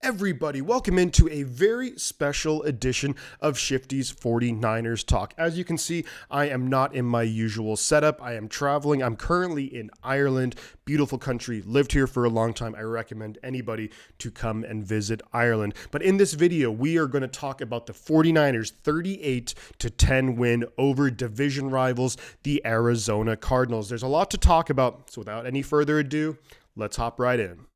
Everybody, welcome into a very special edition of Shifty's 49ers Talk. As you can see, I am not in my usual setup. I am traveling. I'm currently in Ireland. Beautiful country. Lived here for a long time. I recommend anybody to come and visit Ireland. But in this video, we are going to talk about the 49ers 38-10 win over division rivals, the Arizona Cardinals. There's a lot to talk about, so without any further ado, let's hop right in.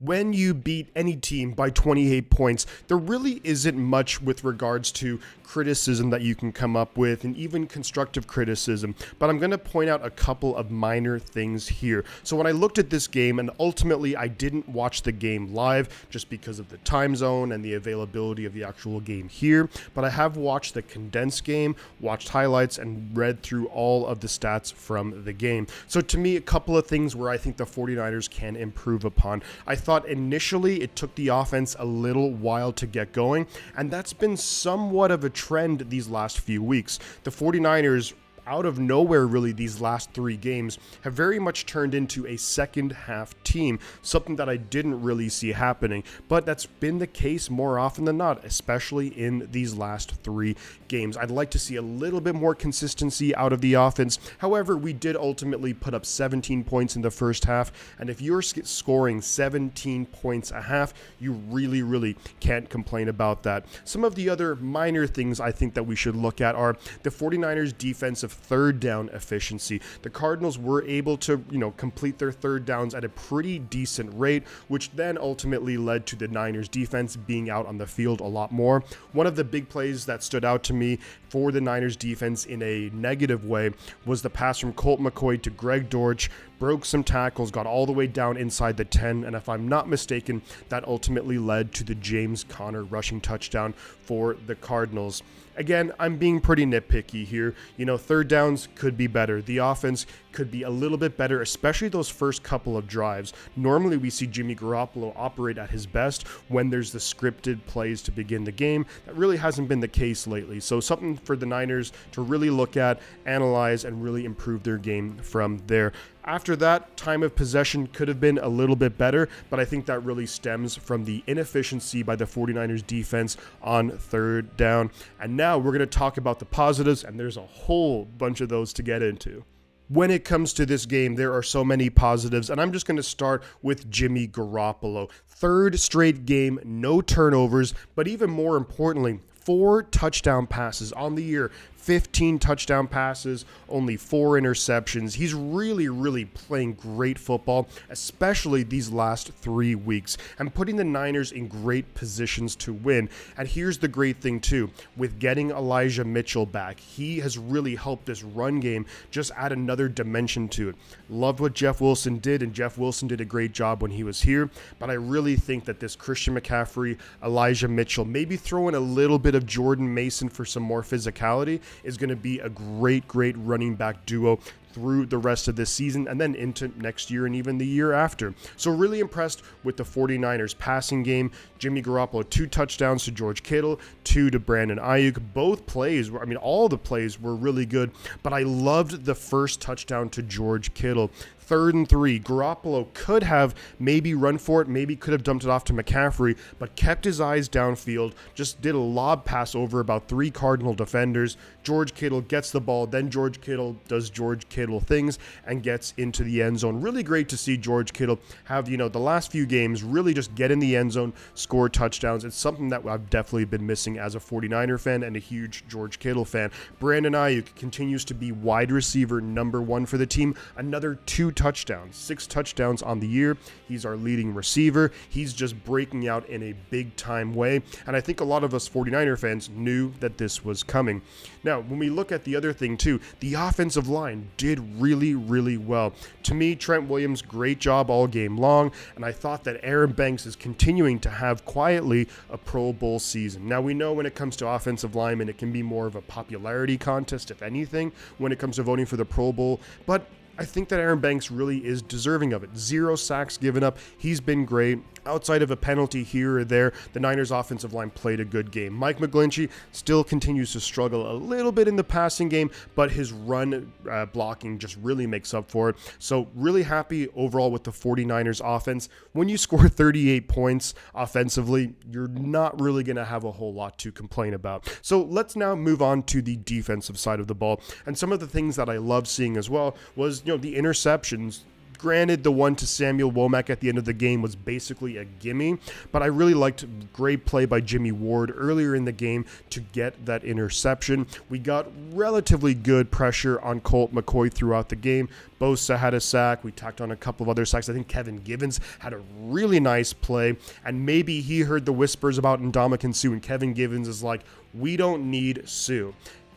When you beat any team by 28 points, there really isn't much with regards to criticism that you can come up with, and even constructive criticism. But I'm going to point out a couple of minor things here. So when I looked at this game, and ultimately I didn't watch the game live just because of the time zone and the availability of the actual game here, but I have watched the condensed game, watched highlights, and read through all of the stats from the game. So to me, a couple of things where I think the 49ers can improve upon. I thought initially it took the offense a little while to get going, and that's been somewhat of a trend these last few weeks. The 49ers, out of nowhere really, these last three games have very much turned into a second half team, something that I didn't really see happening, but that's been the case more often than not, especially in these last three games. I'd like to see a little bit more consistency out of the offense. However, we did ultimately put up 17 points in the first half, and if you're scoring 17 points a half, you really can't complain about that. Some of the other minor things I think that we should look at are the 49ers defensive third down efficiency. The Cardinals were able to, complete their third downs at a pretty decent rate, which then ultimately led to the Niners defense being out on the field a lot more. One of the big plays that stood out to me for the Niners defense in a negative way was the pass from Colt McCoy to Greg Dortch, broke some tackles, got all the way down inside the 10, and if I'm not mistaken, that ultimately led to the James Conner rushing touchdown for the Cardinals. Again, I'm being pretty nitpicky here. Third downs could be better. The offense could be a little bit better, especially those first couple of drives. Normally, we see Jimmy Garoppolo operate at his best when there's the scripted plays to begin the game. That really hasn't been the case lately. So something for the Niners to really look at, analyze, and really improve their game from there. After that, time of possession could have been a little bit better, but I think that really stems from the inefficiency by the 49ers defense on third down. And now we're going to talk about the positives, and there's a whole bunch of those to get into. When it comes to this game, there are so many positives, and I'm just going to start with Jimmy Garoppolo. Third straight game, no turnovers, but even more importantly, 4 touchdown passes on the year. 15 touchdown passes, only 4 interceptions. He's really playing great football, especially these last 3 weeks, and putting the Niners in great positions to win. And here's the great thing too, with getting Elijah Mitchell back, he has really helped this run game just add another dimension to it. Loved what Jeff Wilson did, and Jeff Wilson did a great job when he was here, but I really think that this Christian McCaffrey, Elijah Mitchell, maybe throw in a little bit of Jordan Mason for some more physicality, is going to be a great running back duo through the rest of this season and then into next year and even the year after. So really impressed with the 49ers passing game. Jimmy Garoppolo, 2 touchdowns to George Kittle, 2 to Brandon Ayuk. Both plays, all the plays were really good, but I loved the first touchdown to George Kittle. 3rd and 3, Garoppolo could have maybe run for it, maybe could have dumped it off to McCaffrey, but kept his eyes downfield, just did a lob pass over about 3 Cardinal defenders. George Kittle gets the ball, then George Kittle does George Kittle things and gets into the end zone. Really great to see George Kittle have, the last few games really just get in the end zone, score touchdowns. It's something that I've definitely been missing as a 49er fan and a huge George Kittle fan. Brandon Ayuk continues to be wide receiver number 1 for the team. Another 2 touchdowns, 6 touchdowns on the year. He's our leading receiver. He's just breaking out in a big time way. And I think a lot of us 49er fans knew that this was coming. Now, when we look at the other thing too, the offensive line did really well. To me, Trent Williams, great job all game long. And I thought that Aaron Banks is continuing to have quietly a Pro Bowl season. Now, we know when it comes to offensive linemen, it can be more of a popularity contest, if anything, when it comes to voting for the Pro Bowl. But I think that Aaron Banks really is deserving of it. 0 sacks given up. He's been great. Outside of a penalty here or there, the Niners offensive line played a good game. Mike McGlinchey still continues to struggle a little bit in the passing game, but his run blocking just really makes up for it. So really happy overall with the 49ers offense. When you score 38 points offensively, you're not really going to have a whole lot to complain about. So let's now move on to the defensive side of the ball. And some of the things that I love seeing as well was, the interceptions. Granted, the one to Samuel Womack at the end of the game was basically a gimme, but I really liked great play by Jimmy Ward earlier in the game to get that interception. We got relatively good pressure on Colt McCoy throughout the game. Bosa had a sack. We tacked on a couple of other sacks. I think Kevin Givens had a really nice play, and maybe he heard the whispers about Ndamukong Suh, and Kevin Givens is like, we don't need Suh.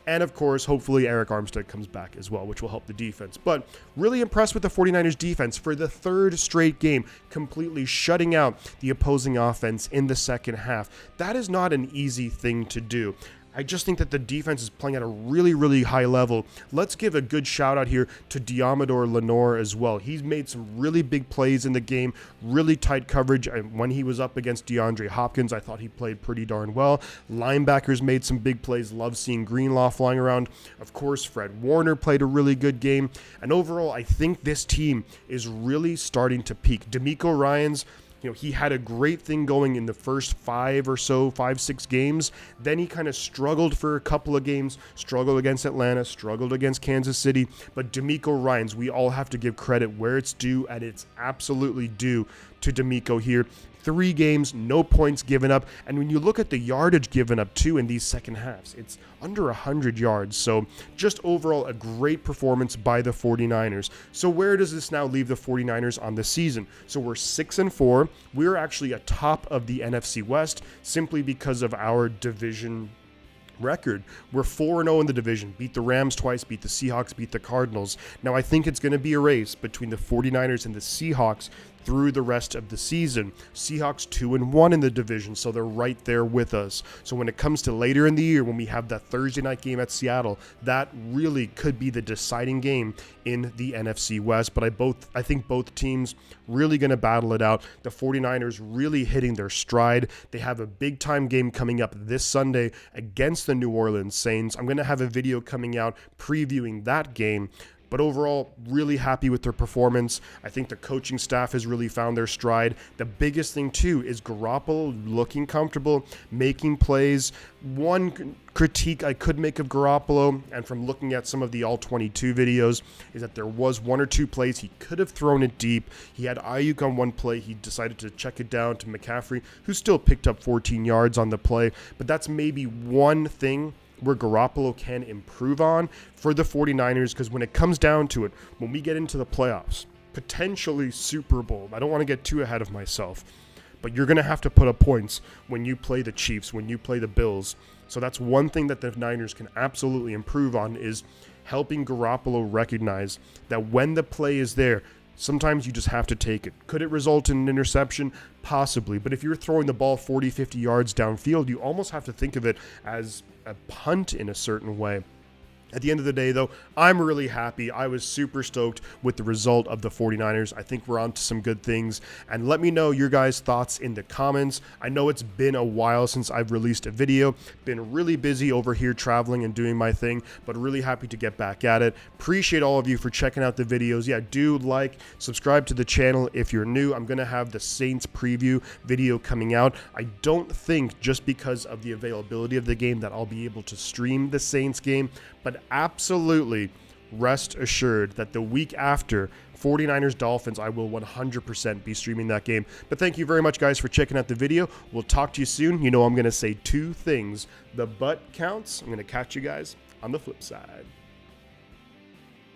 And of course, hopefully Eric Armstead comes back as well, which will help the defense. But really impressed with the 49ers defense for the third straight game, completely shutting out the opposing offense in the second half. That is not an easy thing to do. I just think that the defense is playing at a really, really high level. Let's give a good shout out here to Diamador Lenore as well. He's made some really big plays in the game, really tight coverage. And when he was up against DeAndre Hopkins, I thought he played pretty darn well. Linebackers made some big plays. Love seeing Greenlaw flying around. Of course, Fred Warner played a really good game. And overall, I think this team is really starting to peak. D'Amico Ryans, he had a great thing going in the first 5, 6 games. Then he kind of struggled for a couple of games, struggled against Atlanta, struggled against Kansas City. But D'Amico Ryans, we all have to give credit where it's due, and it's absolutely due to D'Amico here. 3 games, no points given up. And when you look at the yardage given up too in these second halves, it's under 100 yards. So just overall a great performance by the 49ers. So where does this now leave the 49ers on the season? So we're 6-4. We're actually atop of the NFC West simply because of our division record. We're 4-0 in the division, beat the Rams twice, beat the Seahawks, beat the Cardinals. Now I think it's going to be a race between the 49ers and the Seahawks through the rest of the season. Seahawks 2-1 in the division, so they're right there with us. So when it comes to later in the year, when we have that Thursday night game at Seattle, that really could be the deciding game in the NFC West. But I think both teams really going to battle it out. The 49ers really hitting their stride. They have a big time game coming up this Sunday against the New Orleans Saints. I'm going to have a video coming out previewing that game. But overall, really happy with their performance. I think the coaching staff has really found their stride. The biggest thing, too, is Garoppolo looking comfortable, making plays. One critique I could make of Garoppolo, and from looking at some of the All-22 videos, is that there was 1 or 2 plays he could have thrown it deep. He had Ayuk on one play. He decided to check it down to McCaffrey, who still picked up 14 yards on the play. But that's maybe one thing where Garoppolo can improve on for the 49ers, because when it comes down to it, when we get into the playoffs, potentially Super Bowl, I don't want to get too ahead of myself, but you're going to have to put up points when you play the Chiefs, when you play the Bills. So that's one thing that the Niners can absolutely improve on, is helping Garoppolo recognize that when the play is there, sometimes you just have to take it. Could it result in an interception? Possibly. But if you're throwing the ball 40, 50 yards downfield, you almost have to think of it as a punt in a certain way. At the end of the day, though, I'm really happy. I was super stoked with the result of the 49ers. I think we're on to some good things. And let me know your guys' thoughts in the comments. I know it's been a while since I've released a video. Been really busy over here traveling and doing my thing, but really happy to get back at it. Appreciate all of you for checking out the videos. Yeah, do like, subscribe to the channel if you're new. I'm going to have the Saints preview video coming out. I don't think just because of the availability of the game that I'll be able to stream the Saints game, but absolutely rest assured that the week after 49ers Dolphins, I will 100% be streaming that game. But thank you very much, guys, for checking out the video. We'll talk to you soon. You know I'm going to say 2 things. The butt counts. I'm going to catch you guys on the flip side.